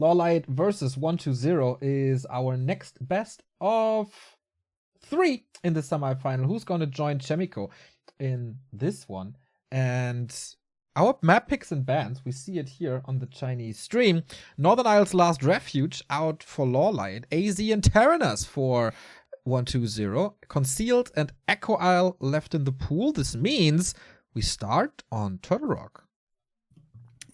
LawLiet versus 120 is our next best of 3 in the semifinal. Who's going to join Chemico in this one? And our map picks and bans, we see it here on the Chinese stream. Northern Isles Last Refuge out for LawLiet. AZ and Terranas for 120. Concealed and Echo Isle left in the pool. This means we start on Turtle Rock.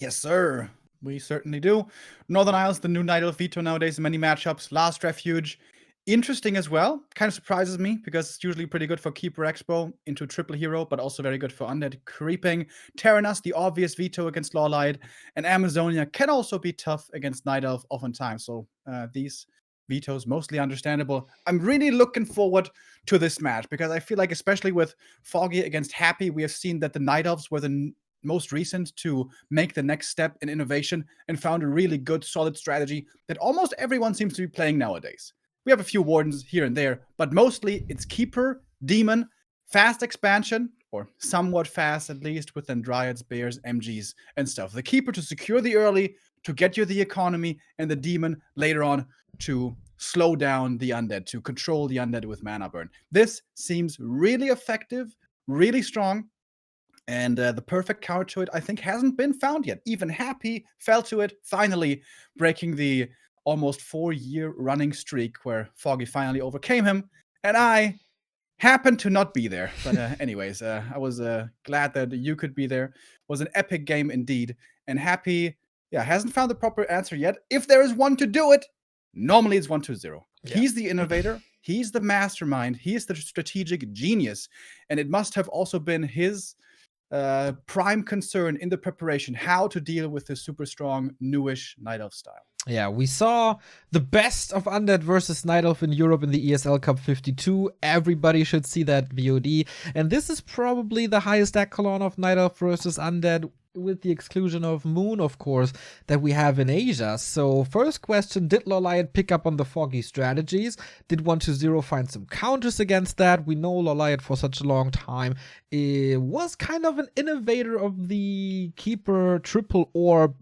Yes, sir. We certainly do. Northern Isles, the new Night Elf veto nowadays in many matchups. Last Refuge, interesting as well. Kind of surprises me because it's usually pretty good for Keeper Expo into Triple Hero, but also very good for Undead Creeping. Terranas, the obvious veto against LawLiet. And Amazonia can also be tough against Night Elf oftentimes. So these vetoes mostly understandable. I'm really looking forward to this match because I feel like, especially with Foggy against Happy, we have seen that the Night Elves were the most recent to make the next step in innovation and found a really good, solid strategy that almost everyone seems to be playing nowadays. We have a few Wardens here and there, but mostly it's Keeper, Demon, fast expansion, or somewhat fast at least, with then Dryads, Bears, MGs, and stuff. The Keeper to secure the early, to get you the economy, and the Demon later on to slow down the Undead, to control the Undead with mana burn. This seems really effective, really strong. And the perfect counter to it, I think, hasn't been found yet. Even Happy fell to it, finally breaking the almost 4-year running streak where Foggy finally overcame him. And I happened to not be there. But anyways, I was glad that you could be there. It was an epic game indeed. And Happy, hasn't found the proper answer yet. If there is one to do it, normally it's 120. Yeah. He's the innovator. He's the mastermind. He's the strategic genius. And it must have also been his prime concern in the preparation, how to deal with this super strong, newish Night Elf style. Yeah, we saw the best of Undead versus Night Elf in Europe in the ESL Cup 52. Everybody should see that VOD. And this is probably the highest echelon of Night Elf versus Undead, with the exclusion of Moon, of course, that we have in Asia. So first question, did LawLiet pick up on the Foggy strategies? Did 120 find some counters against that? We know LawLiet for such a long time. It was kind of an innovator of the Keeper Triple Orb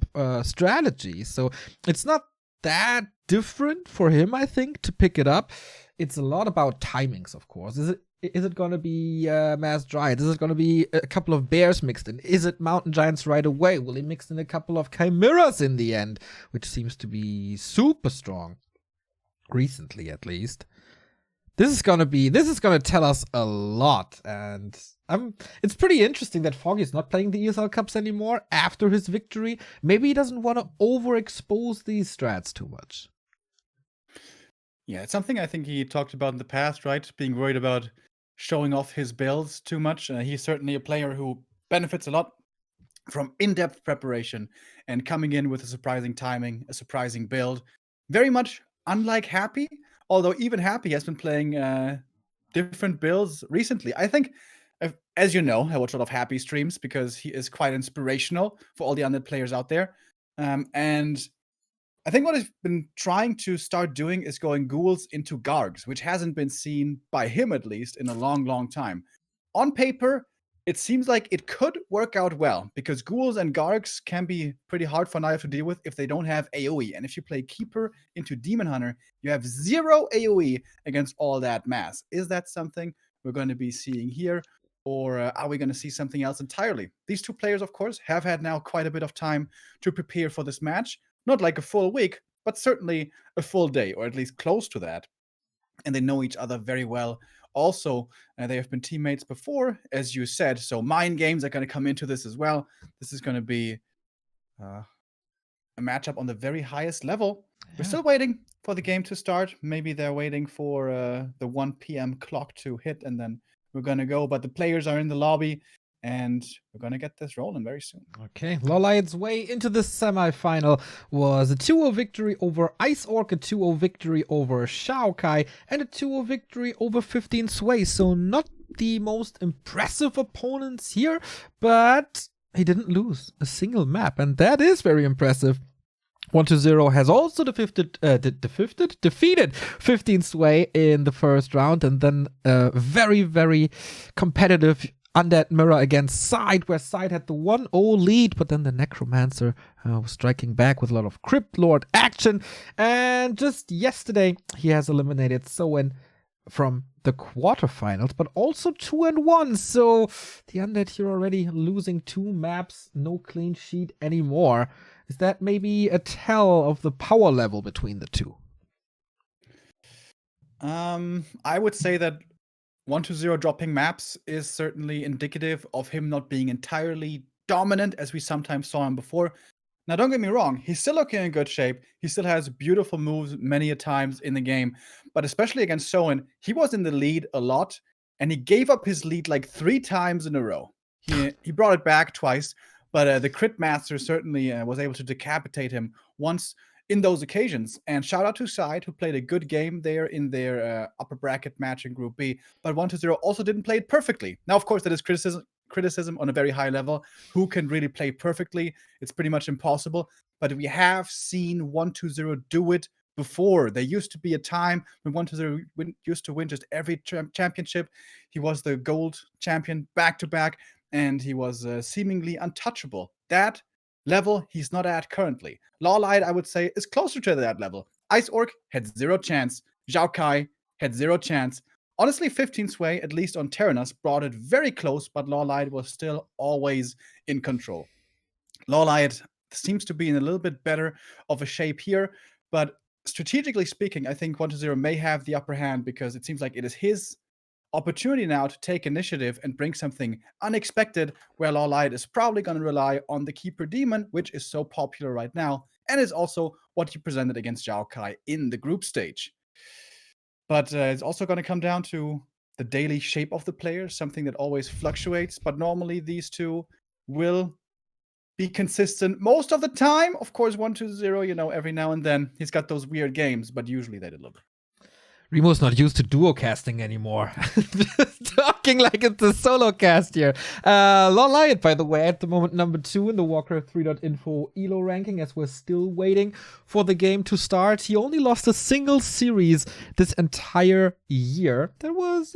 strategy. So it's not that different for him, I think, to pick it up. It's a lot about timings, of course. Is it going to be Mass Dryads? Is it going to be a couple of Bears mixed in? Is it Mountain Giants right away? Will he mix in a couple of Chimeras in the end? Which seems to be super strong. Recently, at least. This is going to tell us a lot. And it's pretty interesting that Foggy is not playing the ESL Cups anymore after his victory. Maybe he doesn't want to overexpose these strats too much. Yeah, it's something I think he talked about in the past, right? Being worried about showing off his builds too much. He's certainly a player who benefits a lot from in-depth preparation and coming in with a surprising timing, a surprising build. Very much unlike Happy, although even Happy has been playing different builds recently. I think, as you know, I watch a lot of Happy streams because he is quite inspirational for all the Undead players out there. And I think what I've been trying to start doing is going ghouls into Gargs, which hasn't been seen by him, at least, in a long, long time. On paper, it seems like it could work out well, because ghouls and Gargs can be pretty hard for Naya to deal with if they don't have AoE. And if you play Keeper into Demon Hunter, you have 0 AoE against all that mass. Is that something we're going to be seeing here? Or are we going to see something else entirely? These two players, of course, have had now quite a bit of time to prepare for this match. Not like a full week, but certainly a full day, or at least close to that. And they know each other very well. Also, they have been teammates before, as you said. So mind games are going to come into this as well. This is going to be a matchup on the very highest level. Yeah. We're still waiting for the game to start. Maybe they're waiting for the 1 p.m. clock to hit, and then we're going to go. But the players are in the lobby. And we're going to get this rolling very soon. Okay, LawLiet's way into the semifinal was a 2-0 victory over Ice Orc, a 2-0 victory over Xiaokai, and a 2-0 victory over 15 Sway. So not the most impressive opponents here, but he didn't lose a single map, and that is very impressive. 120 has also defeated 15 Sway in the first round, and then a very, very competitive Undead Mirror against Side, where Side had the 1-0 lead, but then the Necromancer was striking back with a lot of Crypt Lord action. And just yesterday, he has eliminated Soen from the quarterfinals, but also 2-1. So the Undead here already losing 2 maps, no clean sheet anymore. Is that maybe a tell of the power level between the two? I would say that 1-0 dropping maps is certainly indicative of him not being entirely dominant as we sometimes saw him before. Now, don't get me wrong, he's still looking in good shape. He still has beautiful moves many a times in the game, but especially against Soen, he was in the lead a lot, and he gave up his lead like 3 times in a row. He brought it back twice, but the Crit Master certainly was able to decapitate him once in those occasions. And shout out to Side, who played a good game there in their upper bracket match in Group B, but 1-0 also didn't play it perfectly. Now, of course, that is criticism on a very high level. Who can really play perfectly? It's pretty much impossible. But we have seen 1-0 do it before. There used to be a time when 1-0 used to win just every championship. He was the gold champion back-to-back, and he was seemingly untouchable. That level he's not at currently. LawLiet, I would say, is closer to that level. Ice Orc had 0 chance. Zhao Kai had 0 chance. Honestly, 15 Sway, at least on Terranus, brought it very close, but LawLiet was still always in control. LawLiet seems to be in a little bit better of a shape here, but strategically speaking, I think 1-0 may have the upper hand because it seems like it is his opportunity now to take initiative and bring something unexpected, where LawLiet is probably going to rely on the Keeper Demon, which is so popular right now, and is also what he presented against Zhao Kai in the group stage. But it's also going to come down to the daily shape of the player, something that always fluctuates, but normally these two will be consistent most of the time. Of course, 1-0, every now and then he's got those weird games, but usually they deliver. Remo's not used to duo casting anymore. Just talking like it's a solo cast here. LawLiet, by the way, at the moment number 2 in the Warcraft 3.info ELO ranking, as we're still waiting for the game to start. He only lost a single series this entire year. That was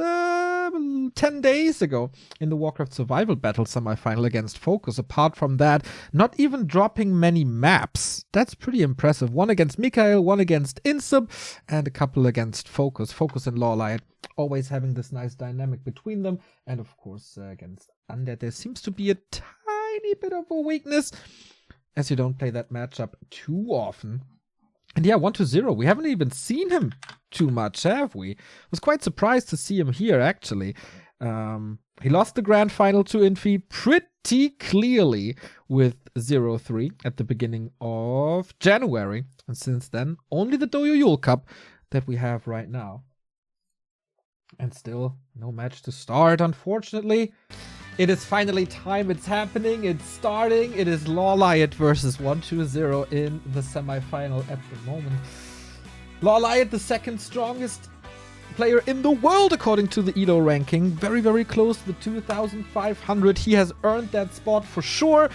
10 days ago in the Warcraft Survival Battle semifinal against Focus. Apart from that, not even dropping many maps. That's pretty impressive. 1 against Mikael, 1 against Insub, and a couple against Focus. Focus and LawLiet always having this nice dynamic between them. And of course, against Undead, there seems to be a tiny bit of a weakness, as you don't play that matchup too often. And yeah, 1-0, we haven't even seen him too much, have we? Was quite surprised to see him here, actually. He lost the grand final to Infi pretty clearly with 0-3 at the beginning of January. And since then, only the Douyu Yule Cup that we have right now. And still no match to start, unfortunately. It is finally time. It's happening. It's starting. It is LawLiet versus 1-0 in the semifinal at the moment. LawLiet, the second strongest player in the world according to the ELO ranking. Very, very close to the 2,500. He has earned that spot for sure.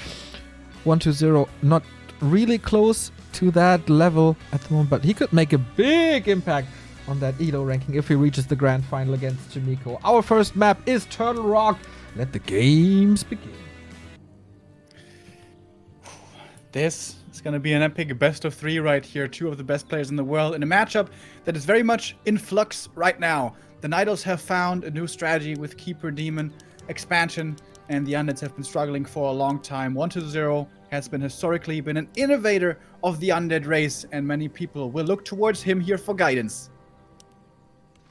1-0 not really close to that level at the moment, but he could make a big impact on that ELO ranking if he reaches the grand final against Jimiko. Our first map is Turtle Rock. Let the games begin. This is going to be an epic best of 3 right here. 2 of the best players in the world in a matchup that is very much in flux right now. The Nidals have found a new strategy with Keeper Demon expansion, and the Undeads have been struggling for a long time. 1-0 has been historically an innovator of the Undead race, and many people will look towards him here for guidance.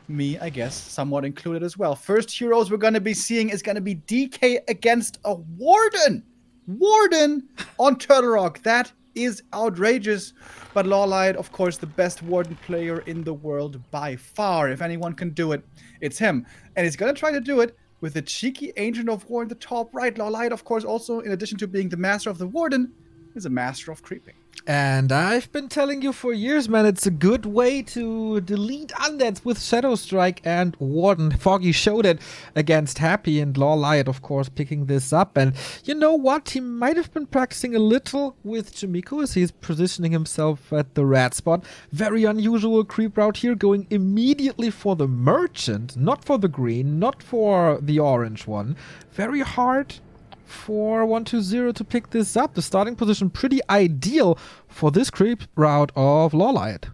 Me, I guess, somewhat included as well. First heroes we're going to be seeing is going to be DK against a Warden. Warden on Turtle Rock. That is outrageous. But LawLiet, of course, the best Warden player in the world by far. If anyone can do it, it's him. And he's going to try to do it with the cheeky Ancient of War in the top right. LawLiet, of course, also, in addition to being the master of the Warden, is a master of creeping. And I've been telling you for years, man, it's a good way to delete undeads with Shadow Strike and Warden. Foggy showed it against Happy, and LawLiet, of course, picking this up. And you know what? He might have been practicing a little with Jamiku as he's positioning himself at the red spot. Very unusual creep route here, going immediately for the Merchant, not for the green, not for the orange one. Very hard for 120 to pick this up. The starting position pretty ideal for this creep route of LawLiet.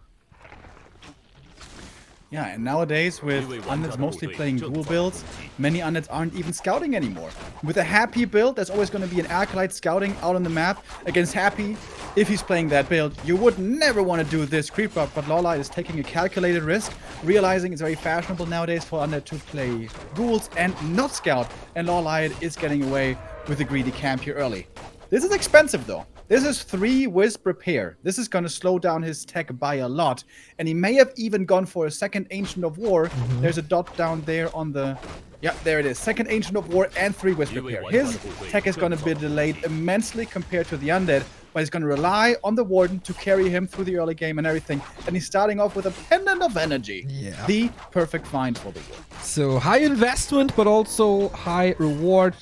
Yeah, and nowadays with undeads mostly playing dual builds, many undeads aren't even scouting anymore. With a Happy build, there's always going to be an Acolyte scouting out on the map against Happy. If he's playing that build, you would never want to do this creep route, but LawLiet is taking a calculated risk, realizing it's very fashionable nowadays for undead to play ghouls and not scout, and LawLiet is getting away with a greedy camp here early. This is expensive though. This is 3 Wisp repair. This is going to slow down his tech by a lot. And he may have even gone for a second Ancient of War. There's a dot down there on the... Yeah, there it is. Second Ancient of War and 3 Wisp repair. His tech is going to be delayed immensely compared to the undead, but he's going to rely on the Warden to carry him through the early game and everything. And he's starting off with a Pendant of Energy. Yeah. The perfect find for the Warden. So high investment, but also high reward.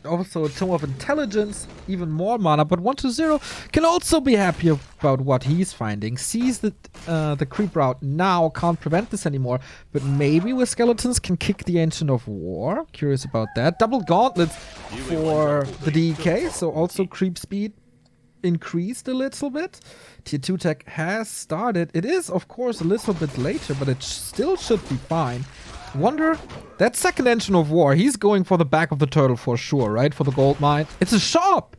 Also a Tome of Intelligence, even more mana, but 120 can also be happy about what he's finding. Sees that the creep route now can't prevent this anymore, but maybe with skeletons can kick the Ancient of War. Curious about that. Double gauntlets for the DK, so also creep speed increased a little bit. Tier 2 tech has started. It is, of course, a little bit later, but it still should be fine. Wonder, that second Engine of War, he's going for the back of the turtle for sure, right? For the gold mine. It's a shop!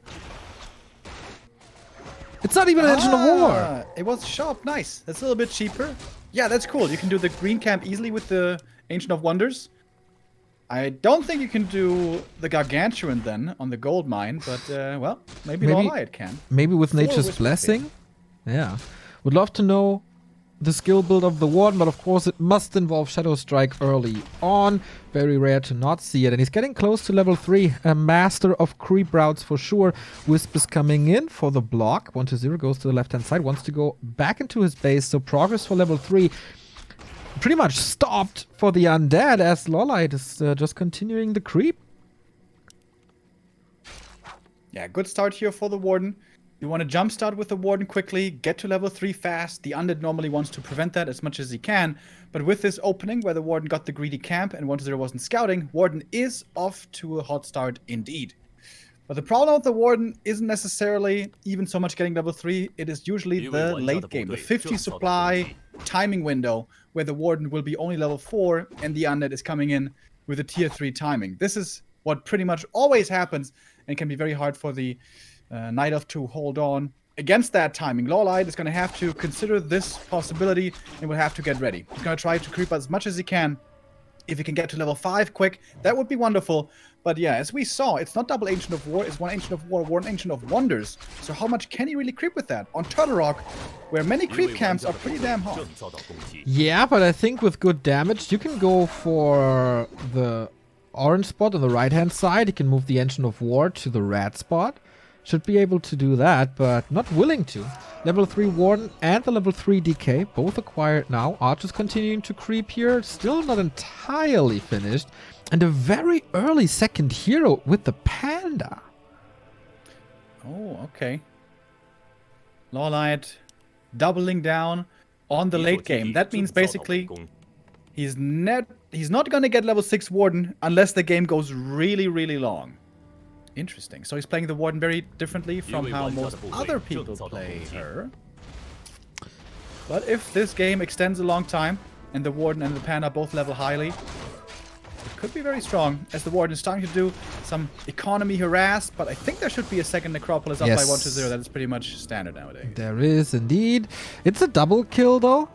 It's not even an Engine of War! It was a shop, nice. That's a little bit cheaper. Yeah, that's cool. You can do the green camp easily with the Ancient of Wonders. I don't think you can do the Gargantuan then on the gold mine, but, well, maybe LawLiet can. Maybe with Nature's Blessing? Yeah. Would love to know the skill build of the Warden, but of course it must involve Shadow Strike early on. Very rare to not see it. And he's getting close to level 3. A master of creep routes for sure. Wisp is coming in for the block. 120 goes to the left-hand side. Wants to go back into his base. So progress for level 3 pretty much stopped for the undead as LawLiet is just continuing the creep. Yeah, good start here for the Warden. You want to jumpstart with the Warden quickly, get to level 3 fast. The undead normally wants to prevent that as much as he can. But with this opening where the Warden got the greedy camp and 120 wasn't scouting, Warden is off to a hot start indeed. But the problem with the Warden isn't necessarily even so much getting level 3. It is usually the late game, the 50 supply timing window where the Warden will be only level 4 and the undead is coming in with a tier 3 timing. This is what pretty much always happens and can be very hard for the Night Elf to hold on against that timing. LawLiet is going to have to consider this possibility and will have to get ready. He's going to try to creep as much as he can. If he can get to level 5 quick, that would be wonderful. But yeah, as we saw, it's not double Ancient of War, it's one Ancient of War, one Ancient of Wonders. So how much can he really creep with that? On Turtle Rock, where many creep camps are pretty damn hard. Yeah, but I think with good damage, you can go for the orange spot on the right-hand side. You can move the Ancient of War to the red spot. Should be able to do that, but not willing to. Level 3 Warden and the level 3 DK, both acquired now. Archer's continuing to creep here, still not entirely finished. And a very early second hero with the Panda. Oh, okay. LawLiet doubling down on the late game. That means basically he's not going to get level 6 Warden unless the game goes really, really long. Interesting. So he's playing the Warden very differently from how most other people play her. But if this game extends a long time, and the Warden and the Panda both level highly, it could be very strong, as the Warden is starting to do some economy harass, but I think there should be a second Necropolis up by 120. That is pretty much standard nowadays. There is indeed. It's a double kill though.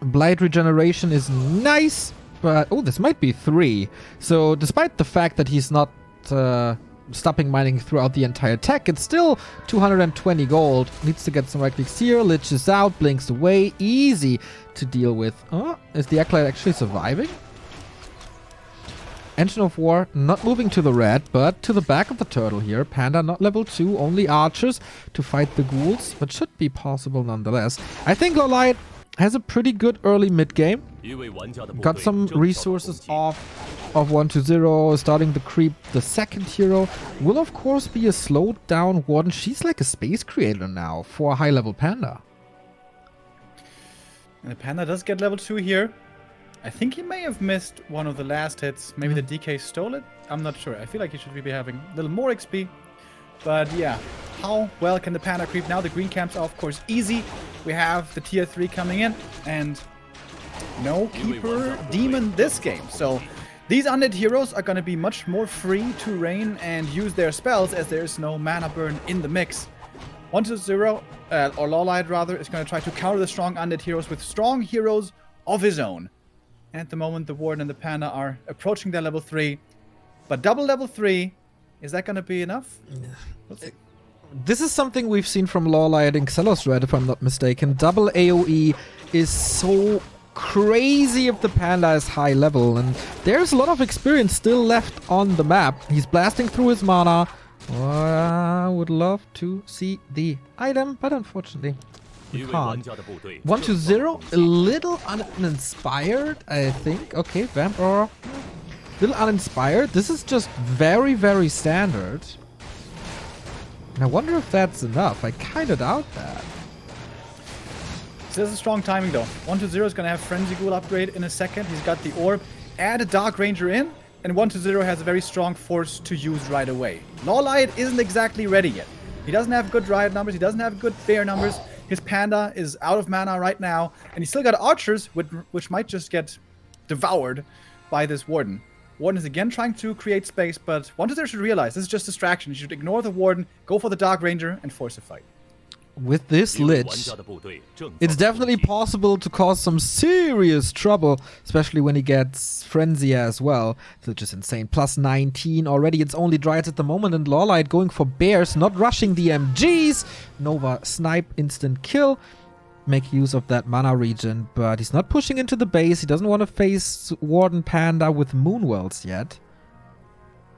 Blight regeneration is nice, but oh, this might be 3. So despite the fact that he's not stopping mining throughout the entire tech, it's still 220 gold. Needs to get some right clicks here. Liches out, blinks away. Easy to deal with. Oh, is the Acolyte actually surviving? Engine of War not moving to the red, but to the back of the turtle here. Panda not level 2, only archers to fight the ghouls, but should be possible nonetheless. I think LawLiet has a pretty good early mid game. Got some resources off of 1-0, starting to creep the second hero. Will of course be a slowed down Warden. She's like a space creator now for a high level Panda. And the Panda does get level 2 here. I think he may have missed one of the last hits. Maybe the DK stole it? I'm not sure. I feel like he should be having a little more XP. But yeah, how well can the Panda creep now? The green camps are of course easy. We have the tier 3 coming in and no Keeper Demon this game. So these undead heroes are going to be much more free to reign and use their spells as there is no mana burn in the mix. 1-0, or LawLiet rather, is going to try to counter the strong undead heroes with strong heroes of his own. And at the moment, the Warden and the Panda are approaching their level 3. But double level 3, is that going to be enough? This is something we've seen from LawLiet in Xelos Red, if I'm not mistaken. Double AoE is so crazy if the Panda is high level. And there's a lot of experience still left on the map. He's blasting through his mana. I would love to see the item, but unfortunately we can't. 1-0, a little uninspired, I think. Okay, Vamp or little uninspired. This is just very, very standard. And I wonder if that's enough. I kind of doubt that. So this is strong timing though. 1-0 is going to have Frenzy Ghoul upgrade in a second. He's got the orb. Add a Dark Ranger in. And 1-0 has a very strong force to use right away. LawLiet isn't exactly ready yet. He doesn't have good Riot numbers. He doesn't have good Bear numbers. His Panda is out of mana right now. And he's still got archers, which might just get devoured by this Warden. Warden is again trying to create space, but 1-0 should realize this is just distraction. He should ignore the Warden, go for the Dark Ranger, and force a fight. With this Lich, it's definitely possible to cause some serious trouble, especially when he gets Frenzy as well, which is insane. Plus 19 already. It's only Dryads at the moment, and LawLiet going for Bears, not rushing the MGs. Nova snipe, instant kill. Make use of that mana regen, but he's not pushing into the base. He doesn't want to face Warden Panda with Moonwells yet.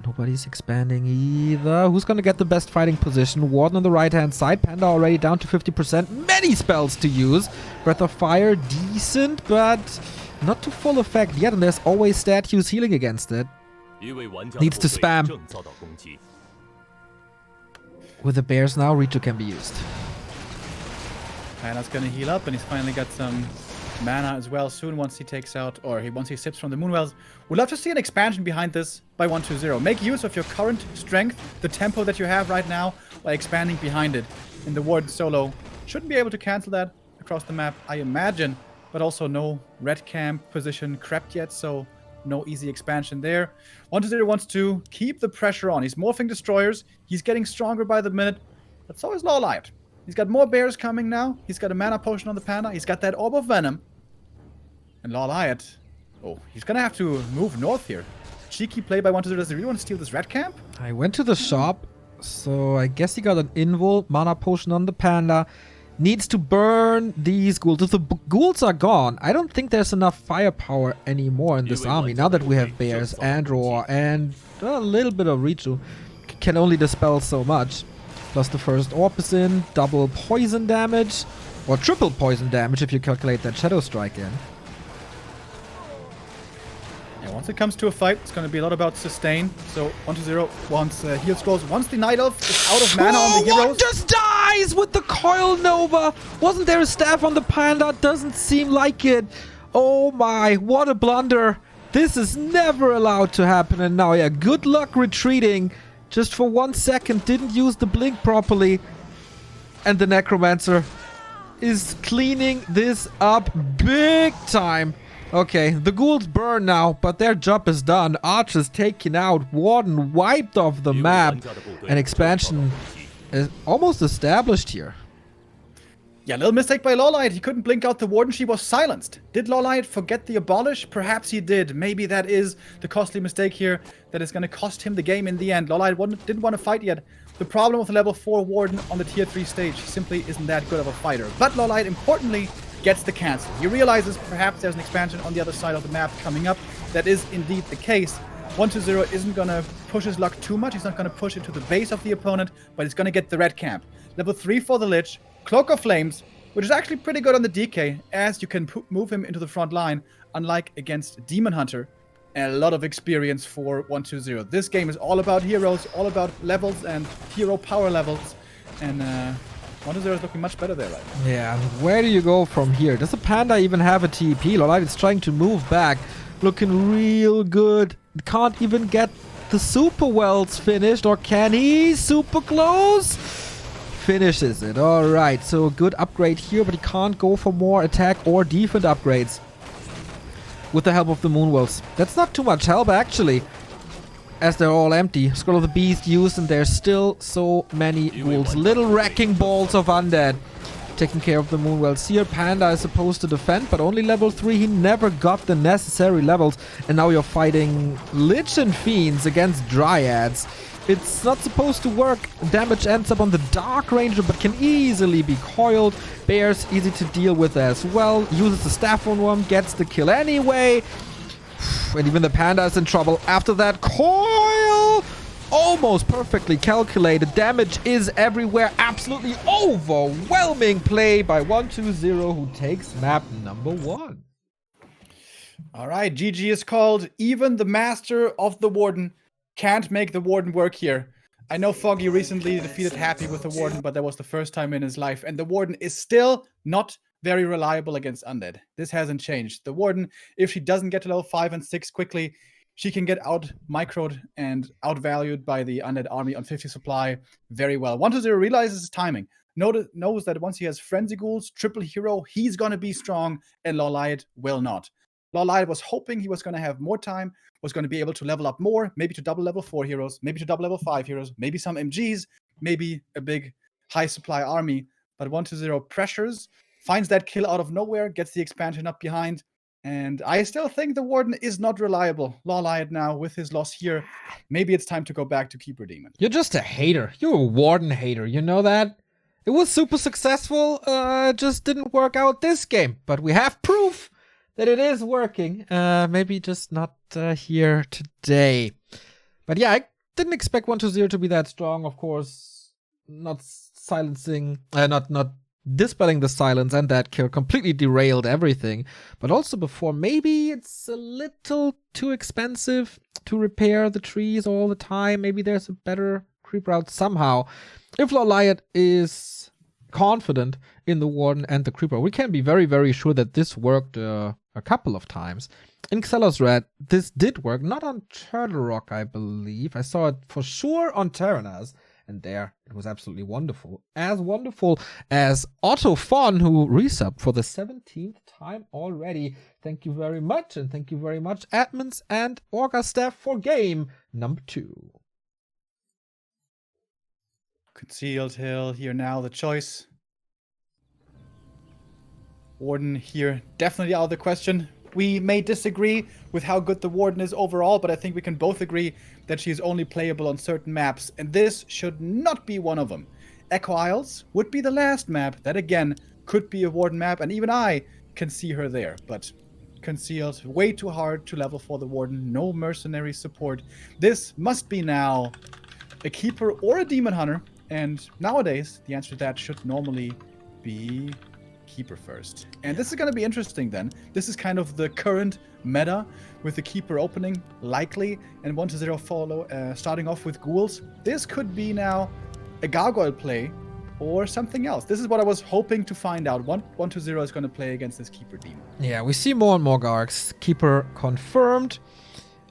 Nobody's expanding either. Who's going to get the best fighting position? Warden on the right-hand side. Panda already down to 50%. Many spells to use. Breath of Fire, decent, but not to full effect yet. And there's always statues healing against it. Needs to spam. With the Bears now, Richo can be used. Panda's going to heal up, and he's finally got some mana as well soon once he takes out, or once he sips from the Moonwells. We'd love to see an expansion behind this by 1-0. Make use of your current strength, the tempo that you have right now, by expanding behind it. And the Warden solo shouldn't be able to cancel that across the map, I imagine. But also no red camp position crept yet, so no easy expansion there. 1-0 wants to keep the pressure on. He's morphing destroyers. He's getting stronger by the minute. But so is LawLiet. He's got more bears coming now. He's got a mana potion on the Panda. He's got that Orb of Venom. And LawLiet, oh, he's going to have to move north here. Cheeky play by 1-0. Does he really want to steal this red camp? I went to the shop, so I guess he got an invul, mana potion on the Panda. Needs to burn these ghouls. If the ghouls are gone, I don't think there's enough firepower anymore in this army. Now that we have bears and roar and a little bit of Richu, can only dispel so much. Plus the first orb is in, double poison damage, or triple poison damage if you calculate that Shadow Strike in. Yeah, once it comes to a fight, it's going to be a lot about sustain. So 1-0 wants heal scrolls. Once the Night Elf is out of mana on the heroes. One just dies with the Coil Nova. Wasn't there a staff on the Panda? Doesn't seem like it. Oh my, what a blunder. This is never allowed to happen. And now, yeah, good luck retreating. Just for 1 second, didn't use the blink properly. And the Necromancer is cleaning this up big time. Okay, the ghouls burn now, but their job is done. Archers taken out, Warden wiped off the map, and expansion is almost established here. Yeah, little mistake by LawLiet. He couldn't blink out the Warden. She was silenced. Did LawLiet forget the Abolish? Perhaps he did. Maybe that is the costly mistake here that is going to cost him the game in the end. LawLiet didn't want to fight yet. The problem with the level 4 Warden on the tier 3 stage simply isn't that good of a fighter. But LawLiet, importantly, gets the cancel. He realizes perhaps there's an expansion on the other side of the map coming up. That is indeed the case. 120 isn't gonna push his luck too much. He's not gonna push it to the base of the opponent, but he's gonna get the red camp. Level 3 for the Lich, Cloak of Flames, which is actually pretty good on the DK, as you can move him into the front line, unlike against Demon Hunter. And a lot of experience for 120. This game is all about heroes, all about levels and hero power levels. And 120 is looking much better there right now. Yeah, and where do you go from here? Does the Panda even have a TP? LawLiet is trying to move back. Looking real good. Can't even get the Super Wells finished. Or can he? Super close. Finishes it. Alright, so a good upgrade here, but he can't go for more attack or defense upgrades with the help of the Moonwells. That's not too much help, actually, as they're all empty. Scroll of the Beast used, and there's still so many wolves. Little wrecking balls of undead taking care of the Moonwells here. Panda is supposed to defend, but only level 3. He never got the necessary levels, and now you're fighting Lich and Fiends against Dryads. It's not supposed to work. Damage ends up on the Dark Ranger, but can easily be coiled. Bear's easy to deal with as well. Uses the staff on one, gets the kill anyway. And even the Panda is in trouble after that coil. Almost perfectly calculated. Damage is everywhere. Absolutely overwhelming play by 120, who takes map number 1. All right, GG is called. Even the master of the Warden can't make the Warden work here. I know Foggy recently defeated Happy with the Warden, but that was the first time in his life. And the Warden is still not very reliable against Undead. This hasn't changed. The Warden, if she doesn't get to level 5 and 6 quickly, she can get out-microed and outvalued by the Undead army on 50 supply very well. 120 realizes his timing. Knows that once he has Frenzy Ghouls, Triple Hero, he's going to be strong, and LawLiet will not. LawLiet was hoping he was going to have more time, was going to be able to level up more, maybe to double level 4 heroes, maybe to double level 5 heroes, maybe some MGs, maybe a big high supply army. But 120 pressures, finds that kill out of nowhere, gets the expansion up behind. And I still think the Warden is not reliable. LawLiet now with his loss here. Maybe it's time to go back to Keeper Demon. You're just a hater. You're a Warden hater. You know that? It was super successful. Just didn't work out this game. But we have proof that it is working. Maybe just not here today. But yeah, I didn't expect 120 to be that strong. Of course, not silencing, not dispelling the silence, and that kill completely derailed everything. But also before, maybe it's a little too expensive to repair the trees all the time. Maybe there's a better creep route somehow. If LawLiet is confident in the Warden and the creeper, we can be very, very sure that this worked a couple of times. In Xelos Red, this did work, not on Turtle Rock, I believe. I saw it for sure on Terranas, and there it was absolutely wonderful. As wonderful as Otto Fon, who resubbed for the 17th time already. Thank you very much, and thank you very much, admins and Orga staff, for game number 2. Concealed Hill here now, the choice. Warden here, definitely out of the question. We may disagree with how good the Warden is overall, but I think we can both agree that she is only playable on certain maps, and this should not be one of them. Echo Isles would be the last map that, again, could be a Warden map, and even I can see her there, but concealed, way too hard to level for the Warden, no mercenary support. This must be now a Keeper or a Demon Hunter, and nowadays, the answer to that should normally be Keeper first. And this is going to be interesting then. This is kind of the current meta with the Keeper opening, likely, and 120 follow, starting off with Ghouls. This could be now a Gargoyle play or something else. This is what I was hoping to find out. 120 is going to play against this Keeper Demon. Yeah, we see more and more Gargs. Keeper confirmed.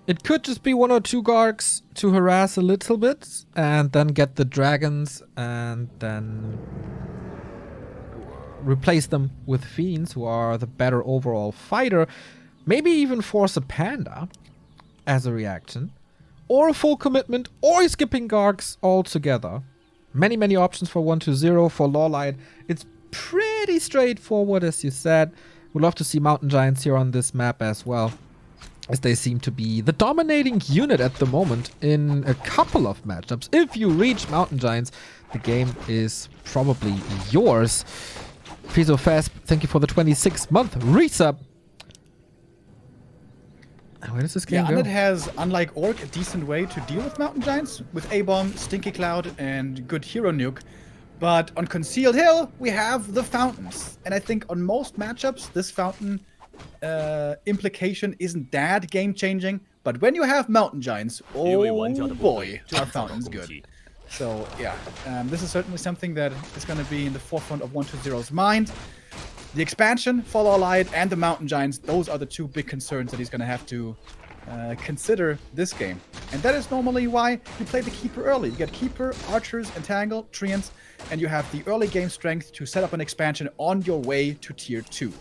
It could just be 1 or 2 Gargs to harass a little bit and then get the dragons and then replace them with Fiends, who are the better overall fighter. Maybe even force a Panda as a reaction. Or a full commitment, or skipping Gargs altogether. Many, many options for 120. For LawLiet, it's pretty straightforward, as you said. We'd love to see Mountain Giants here on this map as well, as they seem to be the dominating unit at the moment in a couple of matchups. If you reach Mountain Giants, the game is probably yours. Fizo Fast, thank you for the 26-month resub. Where does this game Yeah, go? Undead has, unlike Orc, a decent way to deal with Mountain Giants with A-Bomb, Stinky Cloud, and good Hero Nuke. But on Concealed Hill, we have the Fountains. And I think on most matchups, this Fountain implication isn't that game-changing. But when you have Mountain Giants, oh boy, are Fountains good. So yeah, this is certainly something that is going to be in the forefront of 120's mind. The expansion for LawLiet and the Mountain Giants, those are the two big concerns that he's going to have to consider this game. And that is normally why you play the Keeper early. You get Keeper, Archers, Entangle, Treants, and you have the early game strength to set up an expansion on your way to Tier 2.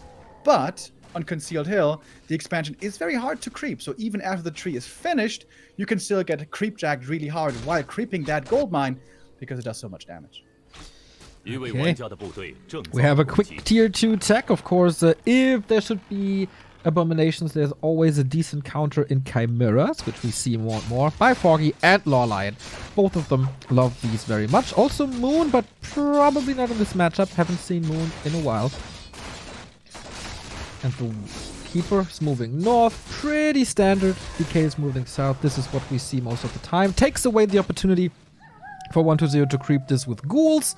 But on Concealed Hill, the expansion is very hard to creep, so even after the tree is finished, you can still get creep-jacked really hard while creeping that gold mine, because it does so much damage. Okay. We have a quick Tier 2 tech, of course. If there should be abominations, there's always a decent counter in Chimeras, which we see more and more by Foggy and LawLiet. Both of them love these very much. Also Moon, but probably not in this matchup. Haven't seen Moon in a while. And the Keeper is moving north. Pretty standard. DK is moving south. This is what we see most of the time. Takes away the opportunity for 120 to creep this with ghouls.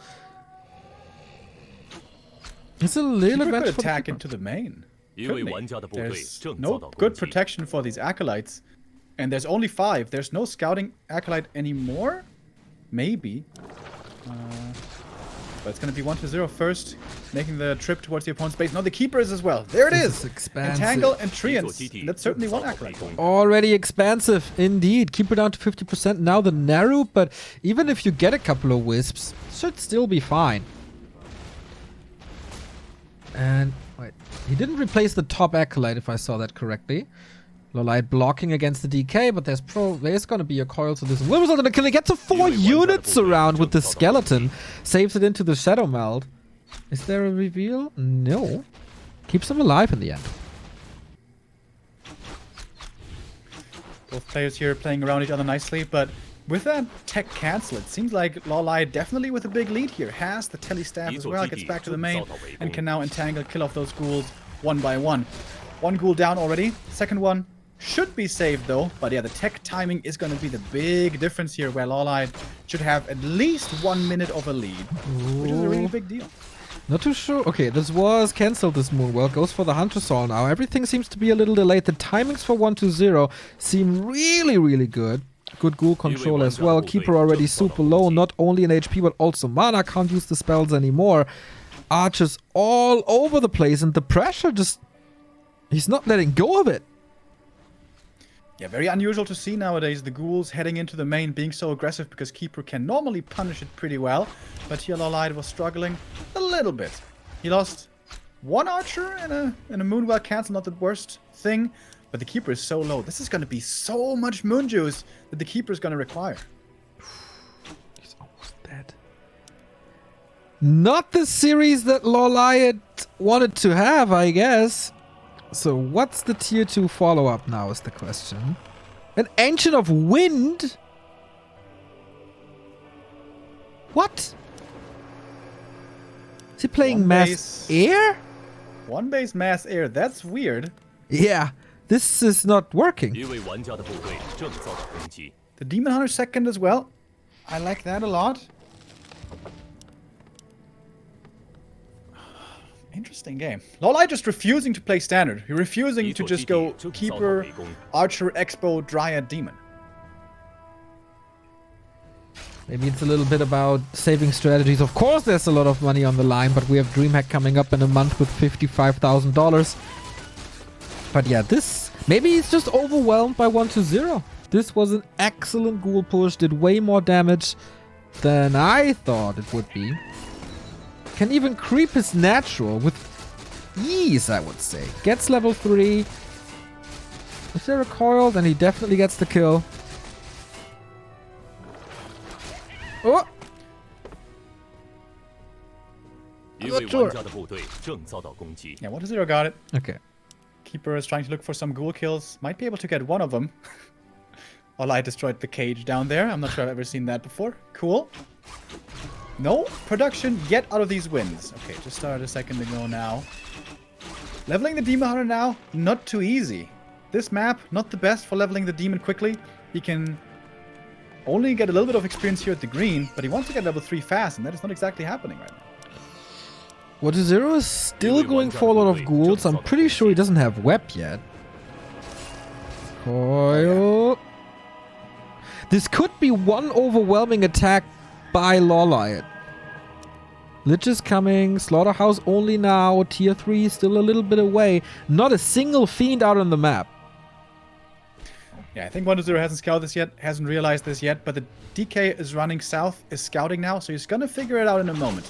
It's a little Keeper advantage could for attack into the main. There's no good good protection for these Acolytes. And there's only 5. There's no Scouting Acolyte anymore? Maybe. But it's going to be 120 first, making the trip towards the opponent's base. No, the Keeper is as well. There it is! Entangle and Treants. And that's certainly one Acolyte going. Already expansive, indeed. Keeper down to 50%. Now the Naru, but even if you get a couple of Wisps, should still be fine. And wait, he didn't replace the top Acolyte, if I saw that correctly. LawLiet blocking against the DK, but there's going to be a coil, so this will result in a kill. He gets a 4 units around with the skeleton. Saves it into the Shadow Meld. Is there a reveal? No. Keeps him alive in the end. Both players here playing around each other nicely, but with that tech cancel, it seems like LawLiet, definitely with a big lead here, has the Tele Staff as well, gets back to the main, and can now entangle, kill off those ghouls one by one. One ghoul down already. Second one should be saved though, but yeah, the tech timing is going to be the big difference here, where LawLiet should have at least 1 minute of a lead, which is a really big deal. Not too sure. Okay, this was cancelled, this Moonwell. Goes for the Hunter Soul now. Everything seems to be a little delayed. The timings for 120 seem really, really good. Good ghoul control as well. Keeper already super low, not only in HP but also mana. Can't use the spells anymore. Archers all over the place, and the pressure just... he's not letting go of it. Yeah, very unusual to see nowadays the ghouls heading into the main being so aggressive, because Keeper can normally punish it pretty well. But here LawLiet was struggling a little bit. He lost one archer and a Moonwell cancel, not the worst thing. But the Keeper is so low. This is going to be so much moon juice that the Keeper is going to require. He's almost dead. Not the series that LawLiet wanted to have, I guess. So what's the tier 2 follow-up now is the question. An Ancient of Wind? What? Is he playing Mass Air? One base Mass Air. That's weird. Yeah. This is not working. The Demon Hunter second as well. I like that a lot. Interesting game. LawLiet just refusing to play standard. He's refusing to just go Keeper, Archer, Expo, Dryad, Demon. Maybe it's a little bit about saving strategies. Of course there's a lot of money on the line, but we have DreamHack coming up in a month with $55,000. But yeah, this... maybe he's just overwhelmed by 120. This was an excellent ghoul push. Did way more damage than I thought it would be. Can even creep his natural with ease, I would say. Gets level 3. Is there a coil? Then he definitely gets the kill. Oh! I'm not sure. Yeah, 120 got it. Okay. Keeper is trying to look for some ghoul kills. Might be able to get one of them. LawLiet destroyed the cage down there. I'm not sure I've ever seen that before. Cool. No production yet out of these wins. Okay, just started a second ago now. Leveling the Demon Hunter now, not too easy. this map, not the best for leveling the demon quickly. He can only get a little bit of experience here at the green, but he wants to get level 3 fast, and that is not exactly happening right now. WC3R is still going for a lot of ghouls. I'm pretty sure he doesn't have web yet. Coil. This could be one overwhelming attack by LawLiet. Lich is coming. Slaughterhouse only now. Tier 3 still a little bit away. Not a single fiend out on the map. Yeah, I think WC3R hasn't scouted this yet, hasn't realized this yet, but the DK is running south, is scouting now, so he's gonna figure it out in a moment.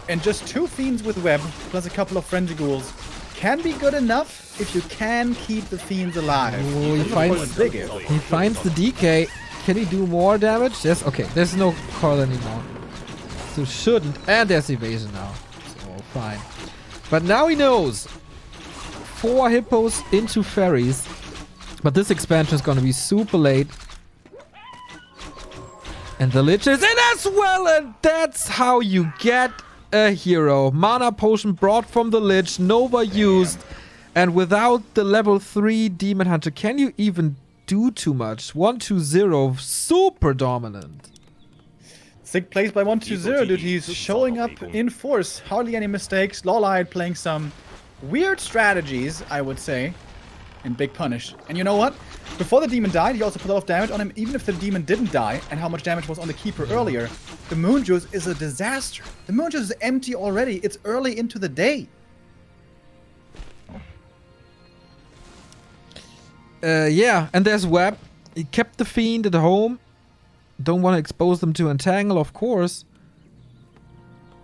And just 2 fiends with web, plus a couple of frenzy ghouls, can be good enough if you can keep the fiends alive. Oh, he finds the DK. Can he do more damage? Yes, okay, there's no coil anymore. So shouldn't, and there's evasion now. So fine. But now he knows. 4 hippos into fairies. But this expansion is going to be super late. And the Lich is in as well, and that's how you get a hero. Mana potion brought from the Lich, Nova used. And without the level 3 Demon Hunter, can you even do too much? 1-2-0, super dominant. Sick plays by 1-2-0, dude. He's showing up in force. Hardly any mistakes. LawLiet playing some weird strategies, I would say, in Big Punish. And you know what? Before the demon died, he also put a lot of damage on him, even if the demon didn't die, and how much damage was on the Keeper earlier. The Moon Juice is a disaster. The Moon Juice is empty already. It's early into the day. Yeah, and there's web. He kept the fiend at home. Don't want to expose them to entangle, of course.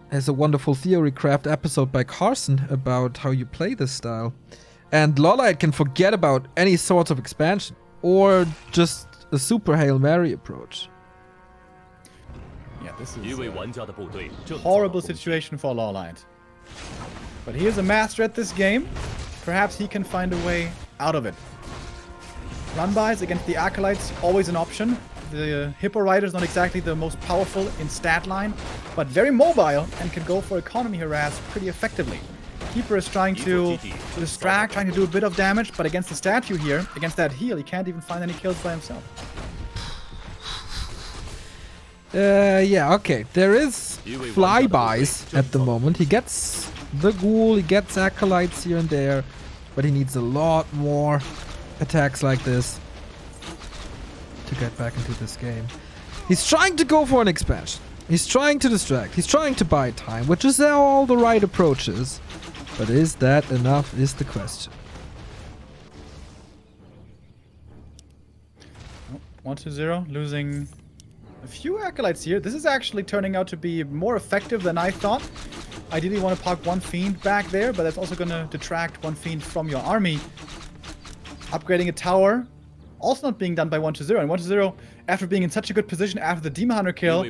There's a wonderful theory craft episode by Carson about how you play this style. And LawLiet can forget about any sorts of expansion. Or just a super Hail Mary approach. Yeah, this is a horrible situation for LawLiet. But he is a master at this game. Perhaps he can find a way out of it. Run-bys against the Acolytes, always an option. The Hippo Rider is not exactly the most powerful in stat line, but very mobile and can go for economy harass pretty effectively. Keeper is trying to distract, trying to do a bit of damage, but against the statue here, against that heal, he can't even find any kills by himself. Yeah, okay. There is flybys at the moment. He gets the ghoul, he gets acolytes here and there, but he needs a lot more attacks like this to get back into this game. He's trying to go for an expansion. He's trying to distract. He's trying to buy time, which is all the right approaches. But is that enough is the question. 1-0, losing a few acolytes here. This is actually turning out to be more effective than I thought. Ideally, you want to park 1 fiend back there, but that's also going to detract 1 fiend from your army. Upgrading a tower, also not being done by 1-0. And 1-0, after being in such a good position after the Demon Hunter kill,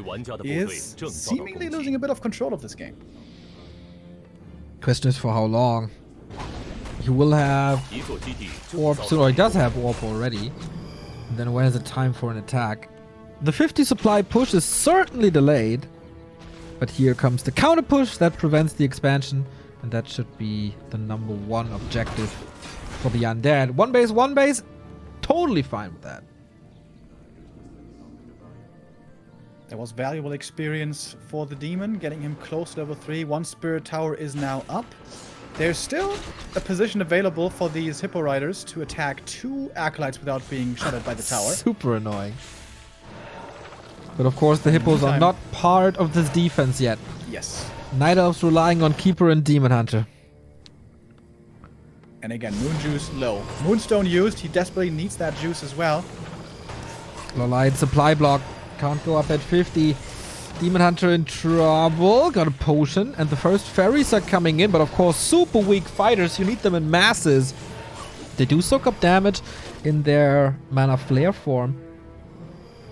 is seemingly losing a bit of control of this game. Question is for how long. He will have warp soon, or he does have warp already. And then when is it time for an attack? The 50 supply push is certainly delayed. But here comes the counter push that prevents the expansion. And that should be the #1 objective for the undead. One base. Totally fine with that. There was valuable experience for the demon, getting him close to level 3. 1 spirit tower is now up. There's still a position available for these Hippo Riders to attack 2 acolytes without being shot at by the tower. Super annoying. But of course the Hippos are not part of this defense yet. Yes. Night Elves relying on Keeper and Demon Hunter. And again, Moon Juice low. Moonstone used, he desperately needs that juice as well. LawLiet supply block. Can't go up at 50. Demon Hunter in trouble. Got a potion. And the first fairies are coming in. But of course, super weak fighters. You need them in masses. They do soak up damage in their Mana Flare form.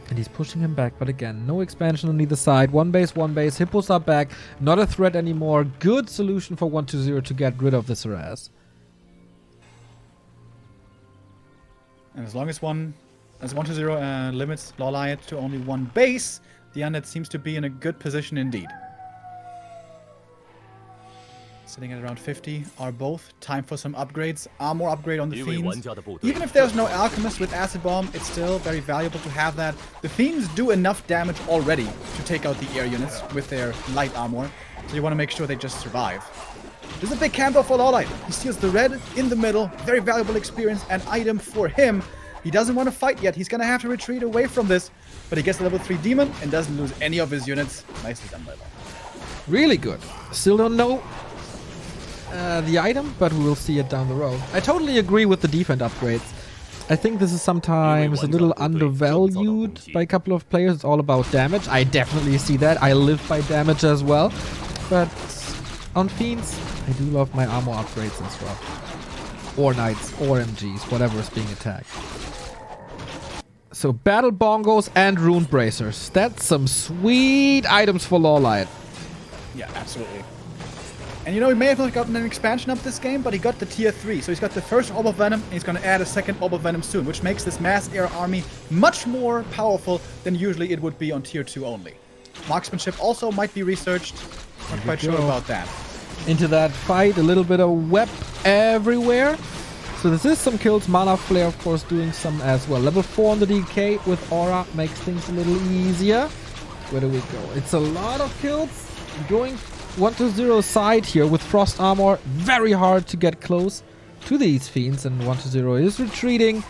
And he's pushing him back. But again, no expansion on either side. One base. Hippos are back. Not a threat anymore. Good solution for 1-2-0 to get rid of this harass. And as long as 1-2-0 limits LawLiet to only 1 base, the undead seems to be in a good position indeed. sitting at around 50 are both. Time for some upgrades. Armor upgrade on the Fiends. Even if there's no Alchemist with Acid Bomb, it's still very valuable to have that. The Fiends do enough damage already to take out the air units with their light armor, so you want to make sure they just survive. There's a big camp for LawLiet. He steals the red in the middle. Very valuable experience and item for him. He doesn't want to fight yet. He's going to have to retreat away from this, but he gets a level 3 demon and doesn't lose any of his units. Nicely done by LawLiet. Really good. Still don't know the item, but we will see it down the road. I totally agree with the defense upgrades. I think this is sometimes a little undervalued by a couple of players. It's all about damage. I definitely see that. I live by damage as well. But on Fiends, I do love my armor upgrades as well. Or Knights, or MGs, whatever is being attacked. So Battle Bongos and Rune Bracers. That's some sweet items for LawLiet. Yeah, absolutely. And you know, he may have not gotten an expansion up this game, but he got the tier 3. So he's got the first Orb of Venom, and he's going to add a second Orb of Venom soon, which makes this mass air army much more powerful than usually it would be on tier 2 only. Marksmanship also might be researched. Not quite sure about that. Into that fight, a little bit of web everywhere. So this is some kills. Mana Flare, of course, doing some as well. Level 4 on the DK with Aura makes things a little easier. Where do we go? It's a lot of kills. Going 1-0 side here with Frost Armor. Very hard to get close to these Fiends. And 1-0 is retreating.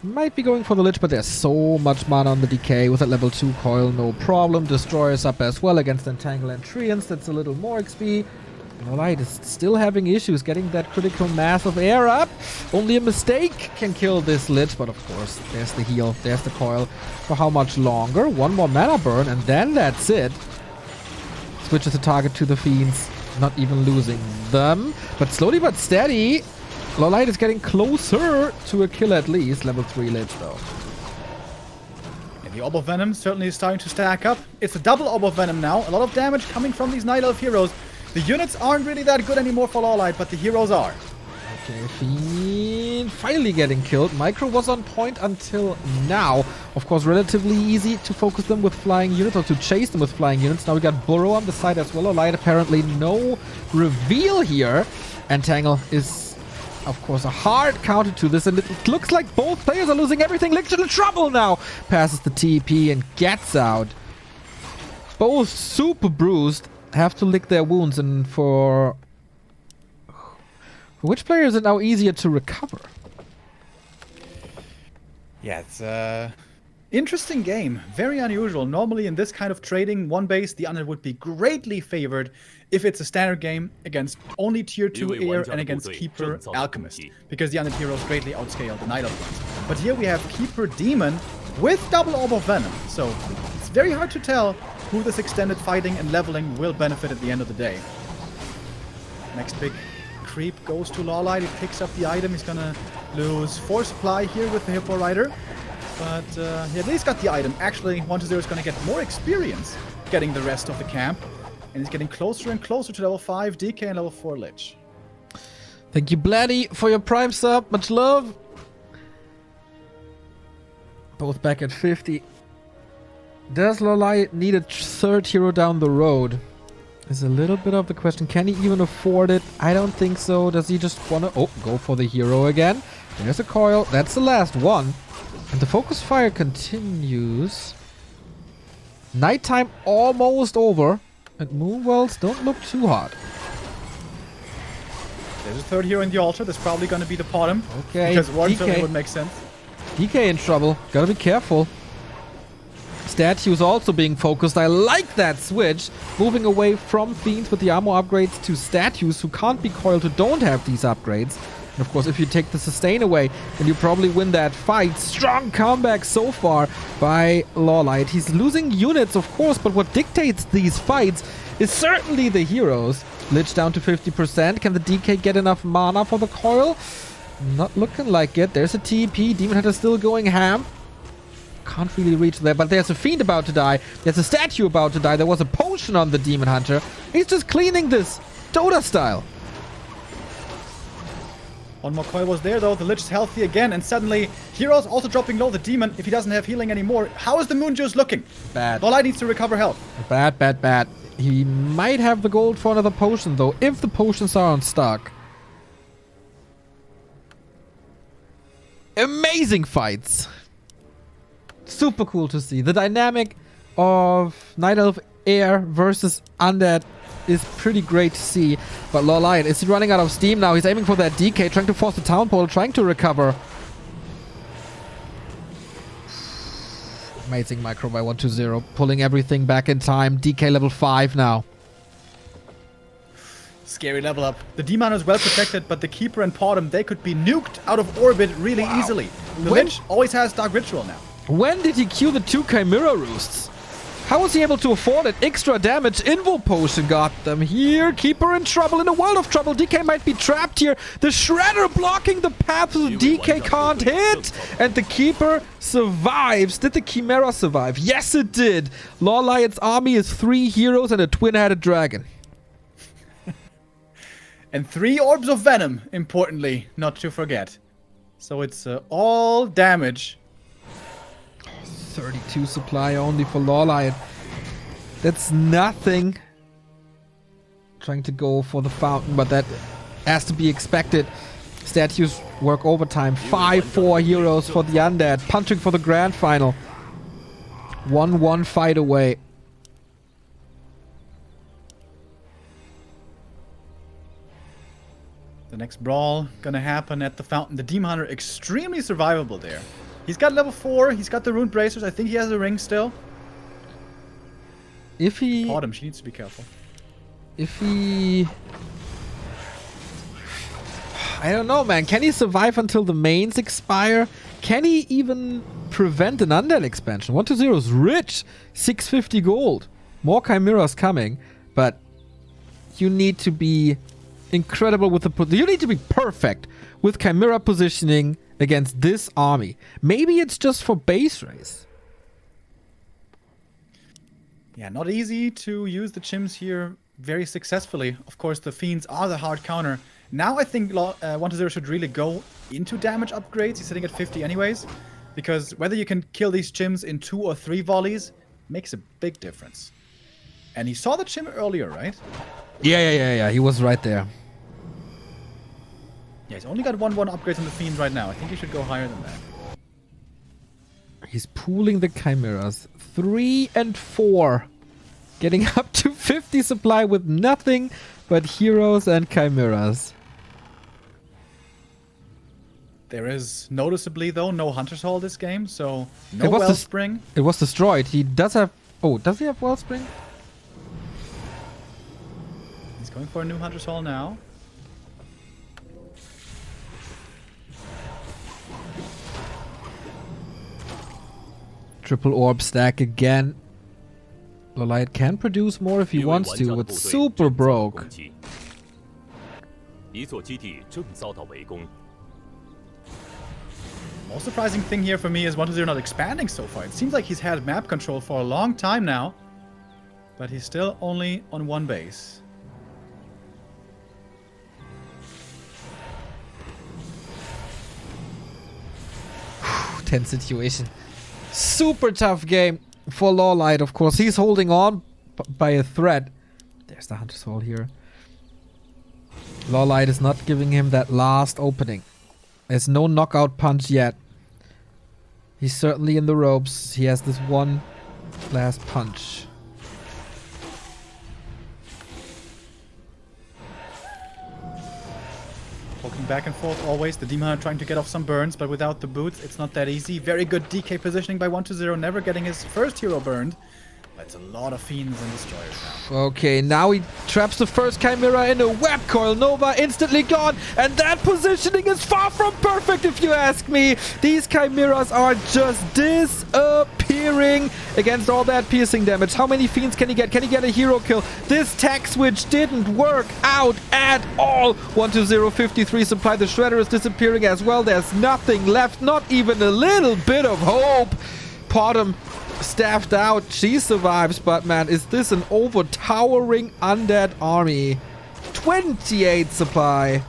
Might be going for the Lich, but there's so much mana on the DK with that level 2 coil. No problem. Destroyers up as well against Entangle and Treants. That's a little more XP. LawLiet is still having issues getting that critical mass of air up. Only a mistake can kill this Lich, but of course, there's the heal, there's the coil. For how much longer? One more mana burn, and then that's it. Switches the target to the Fiends, not even losing them. But slowly but steady, LawLiet is getting closer to a kill at least. Level 3 Lich, though. And the Orb of Venom certainly is starting to stack up. It's a double Orb of Venom now. A lot of damage coming from these Night Elf heroes. The units aren't really that good anymore for LawLiet, but the heroes are. Okay, Fiend finally getting killed. Micro was on point until now. Of course, relatively easy to focus them with flying units or to chase them with flying units. Now we got Burrow on the side as well. LawLiet apparently no reveal here. Entangle is, of course, a hard counter to this, and it looks like both players are losing everything. Lich in trouble now. Passes the TP and gets out. Both super bruised. Have to lick their wounds, and for which player is it now easier to recover? Yeah, it's interesting game. Very unusual. Normally in this kind of trading, one base, the other would be greatly favored if it's a standard game against only tier 2 air and against Keeper Alchemist, because the other heroes greatly outscale the Night Elf ones. But here we have Keeper Demon with double Orb of Venom, so it's very hard to tell who this extended fighting and leveling will benefit at the end of the day. Next big creep goes to LawLiet. He picks up the item. He's gonna lose 4 supply here with the Hippo Rider. But he at least got the item. Actually, 1-0 is gonna get more experience getting the rest of the camp. And he's getting closer and closer to level 5 DK and level 4 Lich. Thank you, Bladdy, for your Prime sub. Much love. Both back at 50. Does LawLiet need a third hero down the road? Is a little bit of the question. Can he even afford it? I don't think so. Does he just want to... Oh, go for the hero again. There's a coil. That's the last one. And the focus fire continues. Nighttime almost over. And Moonwells don't look too hot. There's a third hero in the altar. That's probably going to be the bottom. Okay, because one DK. certainly would make sense. DK in trouble. Gotta be careful. Statues also being focused. I like that switch. Moving away from Fiends with the armor upgrades to statues who can't be coiled, who don't have these upgrades. And of course, if you take the sustain away, then you probably win that fight. Strong comeback so far by LawLiet. He's losing units, of course, but what dictates these fights is certainly the heroes. Lich down to 50%. Can the DK get enough mana for the coil? Not looking like it. There's a TP. Demon Hunter still going ham. Can't really reach there, but there's a Fiend about to die. There's a statue about to die. There was a potion on the Demon Hunter. He's just cleaning this Dota style. One more coil was there, though. The Lich is healthy again, and suddenly Hero's also dropping low. The Demon, if he doesn't have healing anymore. How is the Moon Juice looking? Bad. LawLiet needs to recover health. Bad, bad, bad. He might have the gold for another potion, though, if the potions are on stock. Amazing fights. Super cool to see. The dynamic of Night Elf Air versus Undead is pretty great to see. But LawLiet, is he running out of steam now? He's aiming for that DK, trying to force the town portal, trying to recover. Amazing micro by 120, pulling everything back in time. DK level 5 now. Scary level up. The Demon is well protected, but the Keeper and Podum, they could be nuked out of orbit really easily. The Lich always has Dark Ritual now. When did he cue the 2 Chimera Roosts? How was he able to afford it? Extra damage. Invo Potion got them here. Keeper in trouble, in a world of trouble. DK might be trapped here. The Shredder blocking the path so DK can't hit. And the Keeper survives. Did the Chimera survive? Yes, it did. LawLiet's army is 3 heroes and a twin-headed dragon. And 3 Orbs of Venom, importantly, not to forget. So it's all damage. 32 supply only for LawLiet. That's nothing. Trying to go for the fountain, but that has to be expected. Statues work overtime. 5-4 heroes for the Undead. Punching for the grand final. 1-1 fight away. The next brawl gonna happen at the fountain. The Demon Hunter extremely survivable there. He's got level 4. He's got the Rune Bracers. I think he has a ring still. If he... Autumn, she needs to be careful. If he... I don't know, man. Can he survive until the mains expire? Can he even prevent an Undead expansion? 120 is rich. 650 gold. More Chimeras coming. But you need to be incredible with the... You need to be perfect with Chimera positioning against this army. Maybe it's just for base race. Yeah, not easy to use the Chims here very successfully. Of course, the Fiends are the hard counter. Now I think 120 should really go into damage upgrades. He's sitting at 50 anyways. Because whether you can kill these Chims in 2 or 3 volleys makes a big difference. And he saw the Chim earlier, right? Yeah. He was right there. Yeah, he's only got 1-1 upgrades on the Fiends right now. I think he should go higher than that. He's pooling the Chimeras. 3 and 4. Getting up to 50 supply with nothing but heroes and Chimeras. There is noticeably, though, no Hunter's Hall this game, so no Wellspring. It was destroyed. He does have... Oh, does he have Wellspring? He's going for a new Hunter's Hall now. Triple orb stack again. LawLiet can produce more if he wants to, but super broke. Most surprising thing here for me is 120 not expanding so far. It seems like he's had map control for a long time now, but he's still only on 1 base. Tense situation. Super tough game for LawLiet, of course. He's holding on by a thread. There's the Hunter's Hall here. LawLiet is not giving him that last opening. There's no knockout punch yet. He's certainly in the ropes. He has this one last punch. Poking back and forth always. The Demon Hunter trying to get off some burns, but without the boots, it's not that easy. Very good DK positioning by 120, never getting his first hero burned. That's a lot of Fiends and Destroyers now. Okay, now he traps the first Chimera in a web coil. Nova instantly gone, and that positioning is far from perfect if you ask me. These Chimeras are just disappearing against all that piercing damage. How many Fiends can he get? Can he get a hero kill? This tech switch didn't work out at all. 120, 53 supply. The Shredder is disappearing as well. There's nothing left, not even a little bit of hope. Podum staffed out. She survives, but man, is this an overtowering Undead army. 28 supply.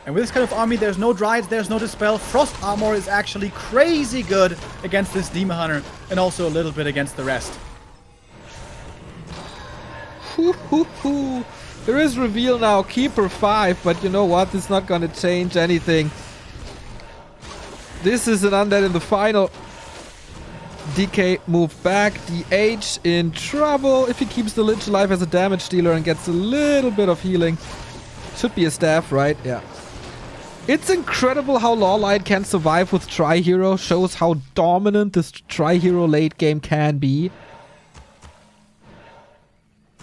And with this kind of army, there's no Dryad, there's no Dispel. Frost Armor is actually crazy good against this Demon Hunter, and also a little bit against the rest. There is reveal now, Keeper 5, but you know what? It's not gonna change anything. This is an Undead in the final. DK moved back. DH in trouble. If he keeps the Lich alive as a damage dealer and gets a little bit of healing. Should be a staff, right? Yeah. It's incredible how LawLiet can survive with Tri-Hero. Shows how dominant this Tri-Hero late game can be.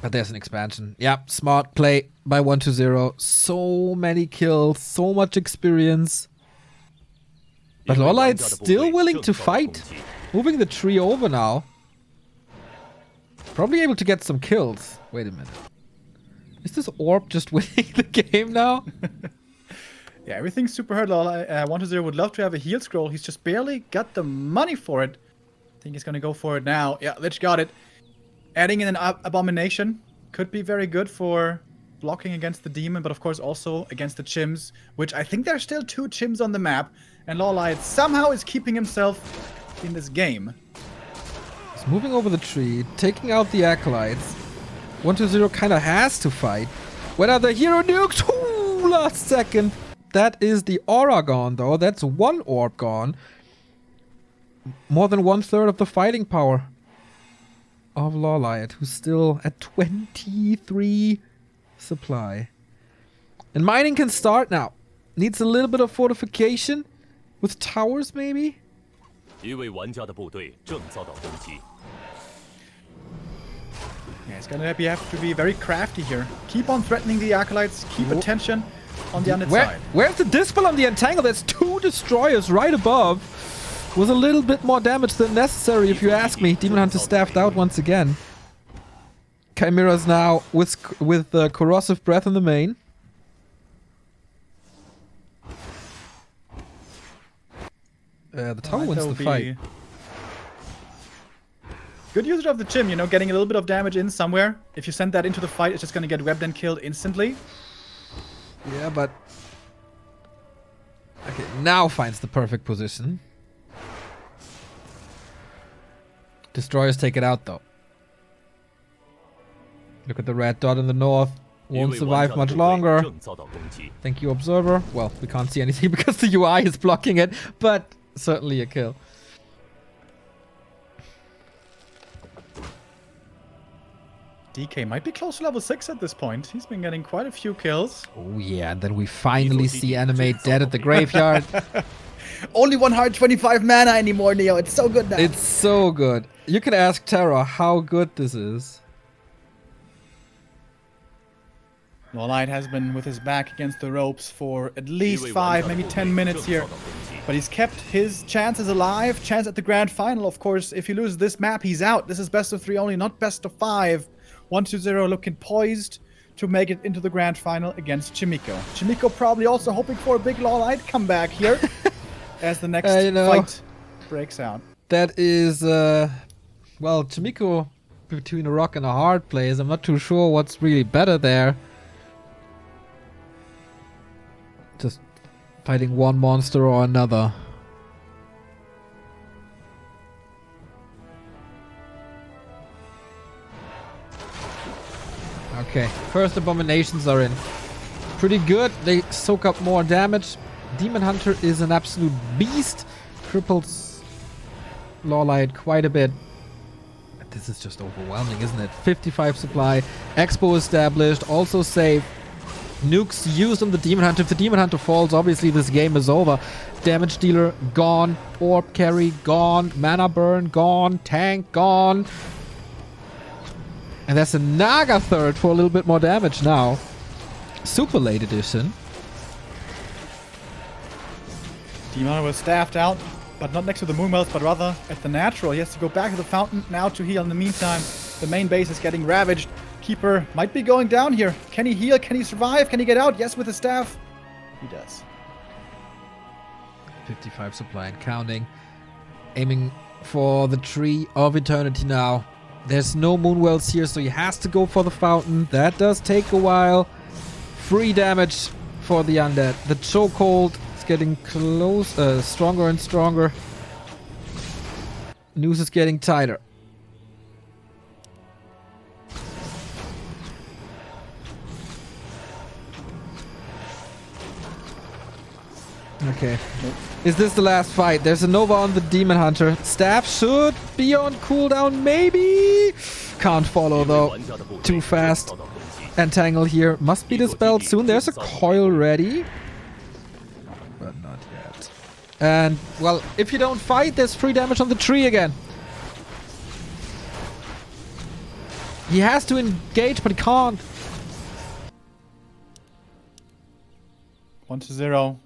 But there's an expansion. Yeah, smart play by 120. So many kills, so much experience. But LawLiet's still willing to fight. Moving the tree over now. Probably able to get some kills. Wait a minute. Is this orb just winning the game now? Yeah, everything's super hurt. 120 would love to have a heal scroll. He's just barely got the money for it. I think he's going to go for it now. Yeah, Lich got it. Adding in an Abomination could be very good for blocking against the demon, but of course also against the Chims, which I think there's still 2 Chims on the map. And LawLiet somehow is keeping himself in this game. He's moving over the tree, taking out the Acolytes. 120 kind of has to fight. When are the hero nukes? Ooh, last second. That is the aura gone, though. That's 1 orb gone. More than 1/3 of the fighting power of LawLiet, who's still at 23 supply. And mining can start now. Needs a little bit of fortification with towers, maybe? Yeah, it's gonna have to be very crafty here. Keep on threatening the Acolytes, keep attention on the Undead side. Where's the Dispel on the Entangle? There's 2 Destroyers right above. Was a little bit more damage than necessary, if you ask me. Demon Hunter staffed out once again. Chimera's now with Corrosive Breath in the main. The tower wins the fight. Good usage of the Chim, you know, getting a little bit of damage in somewhere. If you send that into the fight, it's just gonna get webbed and killed instantly. Yeah, but... Okay, now finds the perfect position. Destroyers take it out, though. Look at the red dot in the north. Won't survive much longer. Thank you, Observer. Well, we can't see anything because the UI is blocking it, but certainly a kill. DK might be close to level 6 at this point. He's been getting quite a few kills. Oh yeah, and then we finally see Animate dead at the graveyard. Only 125 mana anymore, Neo. It's so good now. It's so good. You can ask Terra how good this is. LawLiet has been with his back against the ropes for at least 5, maybe 10 minutes here. But he's kept his chances alive. Chance at the grand final, of course. If he loses this map, he's out. This is best of 3 only, not best of 5. 120 looking poised to make it into the grand final against Chimico. Chimico probably also hoping for a big LawLiet comeback here as the next fight breaks out. That is, well, Chimico between a rock and a hard place. I'm not too sure what's really better there. Just fighting one monster or another. Okay, first abominations are in. Pretty good. They soak up more damage. Demon Hunter is an absolute beast. Cripples LawLiet quite a bit. This is just overwhelming, isn't it? 55 supply. Expo established. Also safe. Nukes used on the Demon Hunter. If the Demon Hunter falls, obviously this game is over. Damage dealer gone. Orb carry gone. Mana burn gone. Tank gone. And there's a Naga third for a little bit more damage now. Super late edition. Demon Hunter was staffed out, but not next to the Moonwells, but rather at the natural. He has to go back to the fountain now to heal. In the meantime, the main base is getting ravaged. Keeper might be going down here. Can he heal? Can he survive? Can he get out? Yes, with the staff. He does. 55 supply and counting. Aiming for the Tree of Eternity now. There's no Moonwells here, so he has to go for the fountain. That does take a while. Free damage for the Undead. The chokehold is getting stronger and stronger. Noose is getting tighter. Okay. Is this the last fight? There's a Nova on the Demon Hunter. Staff should be on cooldown, maybe? Can't follow though. Too fast. Entangle here. Must be dispelled soon. There's a coil ready. But not yet. And, well, if you don't fight, there's free damage on the tree again. He has to engage, but he can't. 1-0.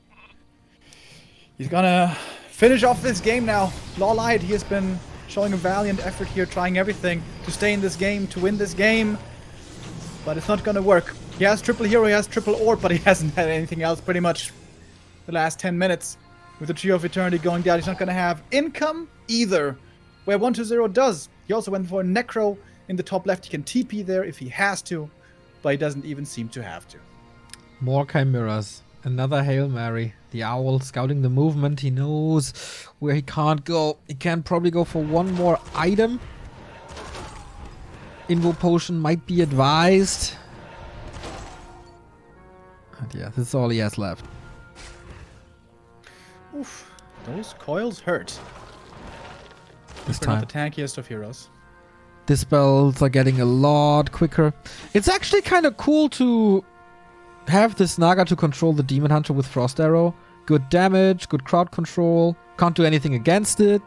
He's gonna finish off this game now. LawLiet, he has been showing a valiant effort here, trying everything to stay in this game, to win this game. But it's not gonna work. He has triple hero, he has triple orb, but he hasn't had anything else pretty much the last 10 minutes. With the Tree of Eternity going down, he's not gonna have income either. Where 1-0 does. He also went for a Necro in the top left. He can TP there if he has to, but he doesn't even seem to have to. More Chimeras. Another Hail Mary. The Owl scouting the movement. He knows where he can't go. He can probably go for one more item. Invo Potion might be advised. And yeah, this is all he has left. Oof. Those coils hurt. This We're not time. the tankiest of heroes. Dispels are getting a lot quicker. It's actually kind of cool to have this Naga to control the Demon Hunter with Frost Arrow. Good damage, good crowd control. Can't do anything against it.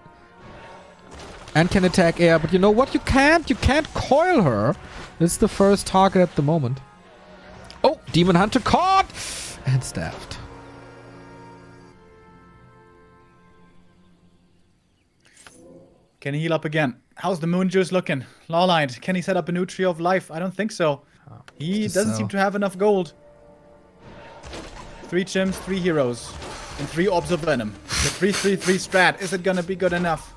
And can attack air. But you know what? You can't coil her. It's the first target at the moment. Oh, Demon Hunter caught! And staffed. Can he heal up again? How's the Moon Juice looking? LawLiet, can he set up a new Tree of Life? I don't think so. He doesn't seem to have enough gold. 3 Chims, 3 heroes, and 3 Orbs of Venom. The 3-3-3 strat, is it gonna be good enough?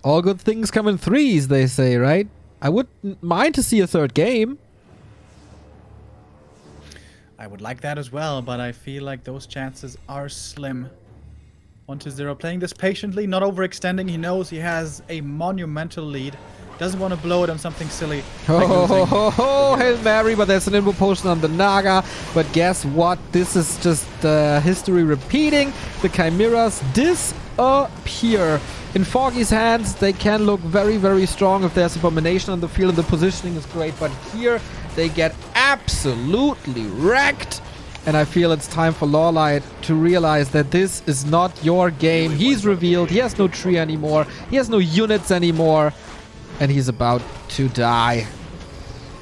All good things come in threes, they say, right? I wouldn't mind to see a third game. I would like that as well, but I feel like those chances are slim. 1-0, playing this patiently, not overextending. He knows he has a monumental lead. Doesn't want to blow it on something silly. Oh, Hail Mary, but there's an Invo Potion on the Naga. But guess what? This is just history repeating. The Chimeras disappear. In Foggy's hands, they can look very, very strong if there's Abomination on the field and the positioning is great. But here, they get absolutely wrecked. And I feel it's time for LawLiet to realize that this is not your game. He's revealed. He has no tree anymore. He has no units anymore. And he's about to die.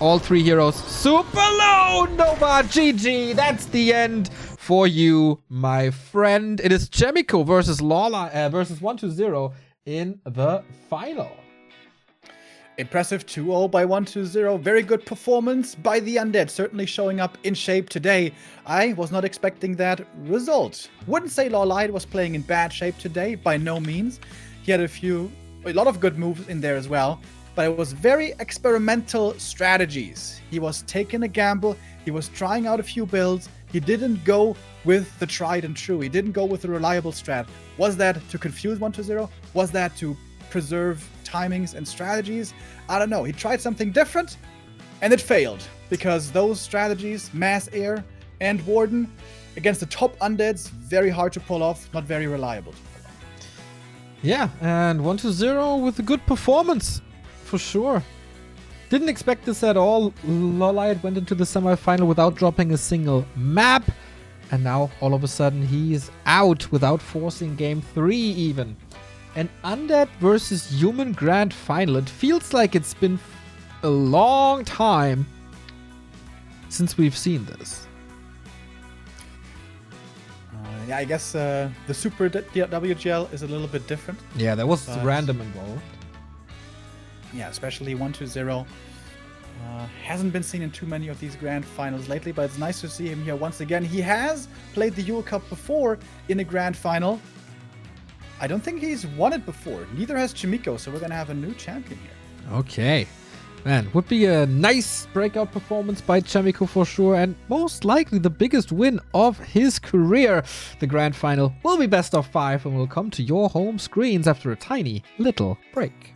All 3 heroes super low. Nova, GG. That's the end for you, my friend. It is Chemico versus LawLiet versus 1-0 in the final. Impressive 2-0 by 1-0. Very good performance by the Undead. Certainly showing up in shape today. I was not expecting that result. Wouldn't say LawLiet was playing in bad shape today, by no means. He had a lot of good moves in there as well, but it was very experimental strategies. He was taking a gamble, he was trying out a few builds, he didn't go with the tried and true, he didn't go with the reliable strat. Was that to confuse 1-0? Was that to preserve timings and strategies? I don't know. He tried something different, and it failed, because those strategies, Mass Air and Warden, against the top Undeads, very hard to pull off, not very reliable. Yeah, and 1-0 with a good performance, for sure. Didn't expect this at all. LawLiet went into the semifinal without dropping a single map. And now, all of a sudden, he's out without forcing game 3 even. An Undead versus Human Grand Final. It feels like it's been a long time since we've seen this. Yeah, I guess the Super WGL is a little bit different. Yeah, there was random involved. Yeah, especially 1-0. Hasn't been seen in too many of these grand finals lately, but it's nice to see him here once again. He has played the Yule Cup before in a grand final. I don't think he's won it before. Neither has Chimico, so we're going to have a new champion here. Okay. Man, would be a nice breakout performance by Chemico for sure, and most likely the biggest win of his career. The grand final will be best of 5 and will come to your home screens after a tiny little break.